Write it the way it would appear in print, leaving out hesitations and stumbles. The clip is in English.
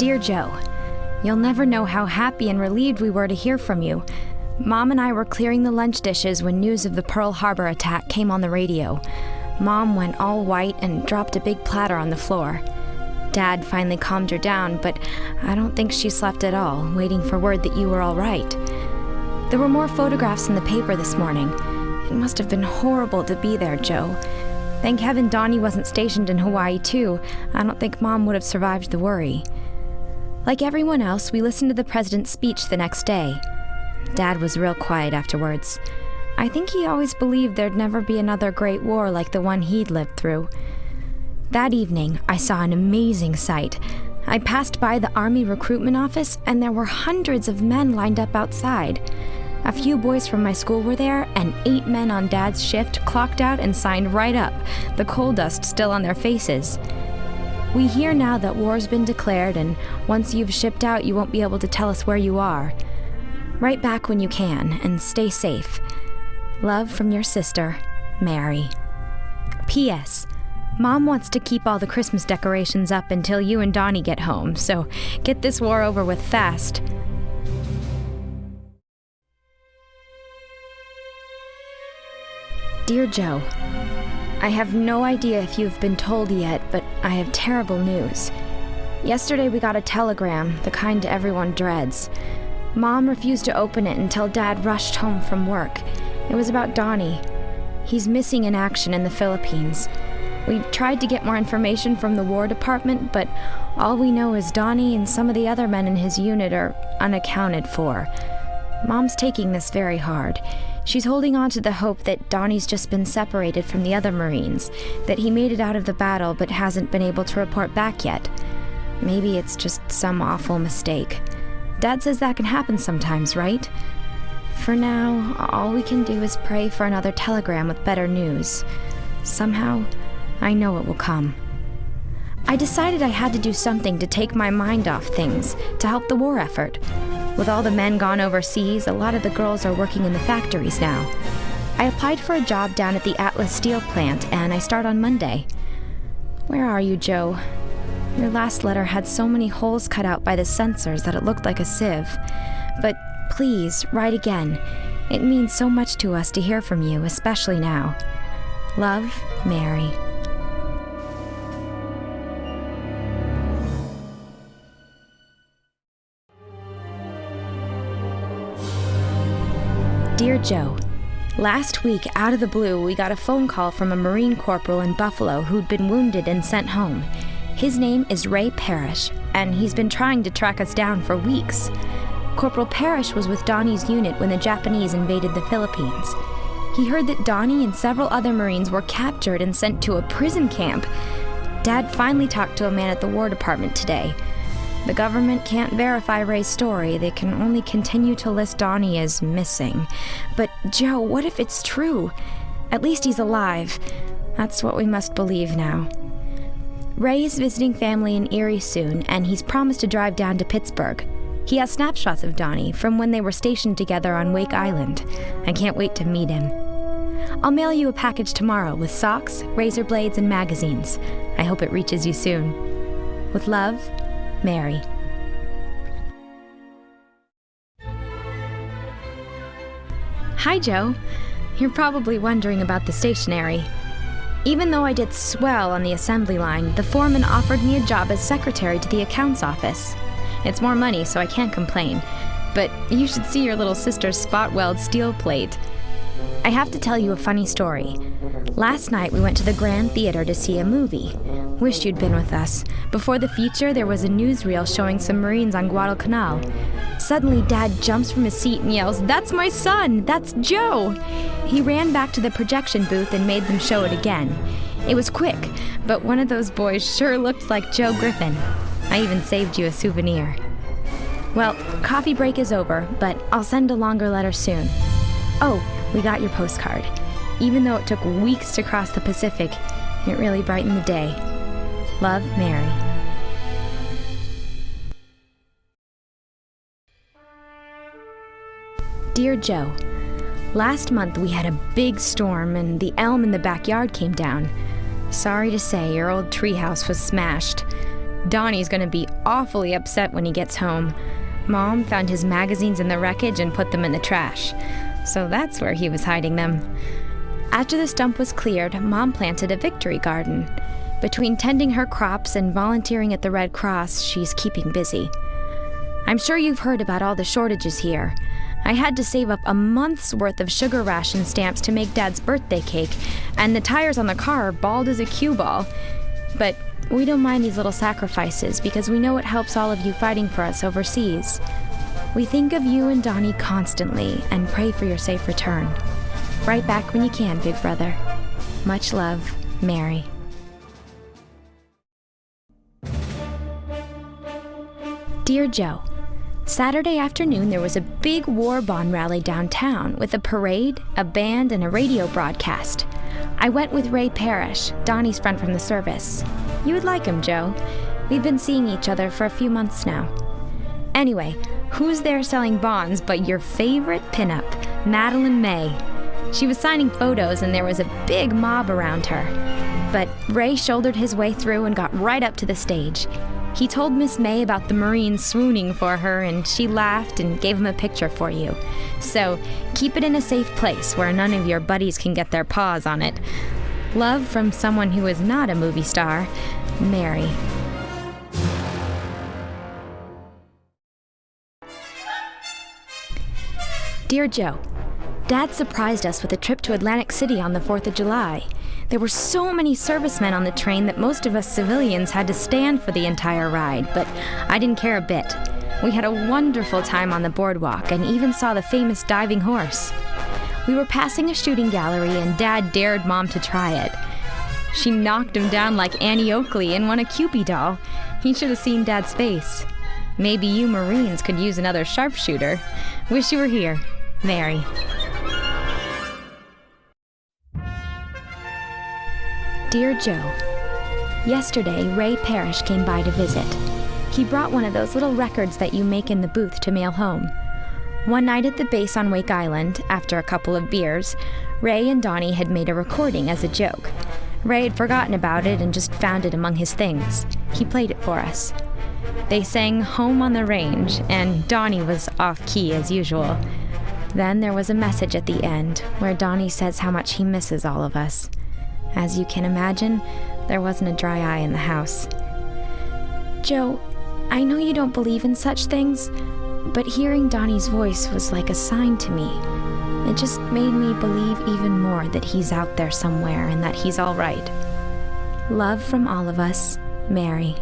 Dear Joe, you'll never know how happy and relieved we were to hear from you. Mom and I were clearing the lunch dishes when news of the Pearl Harbor attack came on the radio. Mom went all white and dropped a big platter on the floor. Dad finally calmed her down, but I don't think she slept at all, waiting for word that you were all right. There were more photographs in the paper this morning. It must have been horrible to be there, Joe. Thank heaven Donnie wasn't stationed in Hawaii, too. I don't think Mom would have survived the worry. Like everyone else, we listened to the president's speech the next day. Dad was real quiet afterwards. I think he always believed there'd never be another great war like the one he'd lived through. That evening, I saw an amazing sight. I passed by the Army recruitment office, and there were hundreds of men lined up outside. A few boys from my school were there, and 8 men on Dad's shift clocked out and signed right up, the coal dust still on their faces. We hear now that war's been declared, and once you've shipped out, you won't be able to tell us where you are. Write back when you can, and stay safe. Love from your sister, Mary. P.S. Mom wants to keep all the Christmas decorations up until you and Donnie get home, so get this war over with fast. Dear Joe, I have no idea if you've been told yet, but I have terrible news. Yesterday we got a telegram, the kind everyone dreads. Mom refused to open it until Dad rushed home from work. It was about Donnie. He's missing in action in the Philippines. We've tried to get more information from the War Department, but all we know is Donnie and some of the other men in his unit are unaccounted for. Mom's taking this very hard. She's holding on to the hope that Donnie's just been separated from the other Marines, that he made it out of the battle but hasn't been able to report back yet. Maybe it's just some awful mistake. Dad says that can happen sometimes, right? For now, all we can do is pray for another telegram with better news. Somehow, I know it will come. I decided I had to do something to take my mind off things, to help the war effort. With all the men gone overseas, a lot of the girls are working in the factories now. I applied for a job down at the Atlas Steel plant, and I start on Monday. Where are you, Joe? Your last letter had so many holes cut out by the censors that it looked like a sieve. But please, write again. It means so much to us to hear from you, especially now. Love, Mary. Dear Joe, last week, out of the blue, we got a phone call from a Marine corporal in Buffalo who'd been wounded and sent home. His name is Ray Parrish, and he's been trying to track us down for weeks. Corporal Parrish was with Donnie's unit when the Japanese invaded the Philippines. He heard that Donnie and several other Marines were captured and sent to a prison camp. Dad finally talked to a man at the War Department today. The government can't verify Ray's story. They can only continue to list Donnie as missing. But, Joe, what if it's true? At least he's alive. That's what we must believe now. Ray is visiting family in Erie soon, and he's promised to drive down to Pittsburgh. He has snapshots of Donnie from when they were stationed together on Wake Island. I can't wait to meet him. I'll mail you a package tomorrow with socks, razor blades, and magazines. I hope it reaches you soon. With love, Mary. Hi, Joe. You're probably wondering about the stationery. Even though I did swell on the assembly line, the foreman offered me a job as secretary to the accounts office. It's more money, so I can't complain. But you should see your little sister's spot weld steel plate. I have to tell you a funny story. Last night we went to the Grand Theater to see a movie. Wished you'd been with us. Before the feature, there was a newsreel showing some Marines on Guadalcanal. Suddenly, Dad jumps from his seat and yells, "That's my son! That's Joe!" He ran back to the projection booth and made them show it again. It was quick, but one of those boys sure looked like Joe Griffin. I even saved you a souvenir. Well, coffee break is over, but I'll send a longer letter soon. Oh, we got your postcard. Even though it took weeks to cross the Pacific, it really brightened the day. Love, Mary. Dear Joe, last month we had a big storm and the elm in the backyard came down. Sorry to say, your old treehouse was smashed. Donnie's gonna be awfully upset when he gets home. Mom found his magazines in the wreckage and put them in the trash. So that's where he was hiding them. After the stump was cleared, Mom planted a victory garden. Between tending her crops and volunteering at the Red Cross, she's keeping busy. I'm sure you've heard about all the shortages here. I had to save up a month's worth of sugar ration stamps to make Dad's birthday cake, and the tires on the car are bald as a cue ball. But we don't mind these little sacrifices because we know it helps all of you fighting for us overseas. We think of you and Donnie constantly and pray for your safe return. Right back when you can, big brother. Much love, Mary. Dear Joe, Saturday afternoon there was a big war bond rally downtown with a parade, a band, and a radio broadcast. I went with Ray Parrish, Donnie's friend from the service. You would like him, Joe. We've been seeing each other for a few months now. Anyway, who's there selling bonds but your favorite pinup, Madeline May? She was signing photos and there was a big mob around her. But Ray shouldered his way through and got right up to the stage. He told Miss May about the Marines swooning for her, and she laughed and gave him a picture for you. So, keep it in a safe place where none of your buddies can get their paws on it. Love from someone who is not a movie star, Mary. Dear Joe, Dad surprised us with a trip to Atlantic City on the 4th of July. There were so many servicemen on the train that most of us civilians had to stand for the entire ride, but I didn't care a bit. We had a wonderful time on the boardwalk and even saw the famous diving horse. We were passing a shooting gallery and Dad dared Mom to try it. She knocked him down like Annie Oakley and won a Cupid doll. He should have seen Dad's face. Maybe you Marines could use another sharpshooter. Wish you were here. Mary. Dear Joe, yesterday Ray Parrish came by to visit. He brought one of those little records that you make in the booth to mail home. One night at the base on Wake Island, after a couple of beers, Ray and Donnie had made a recording as a joke. Ray had forgotten about it and just found it among his things. He played it for us. They sang Home on the Range, and Donnie was off-key as usual. Then there was a message at the end where Donnie says how much he misses all of us. As you can imagine, there wasn't a dry eye in the house. Joe, I know you don't believe in such things, but hearing Donnie's voice was like a sign to me. It just made me believe even more that he's out there somewhere and that he's all right. Love from all of us, Mary.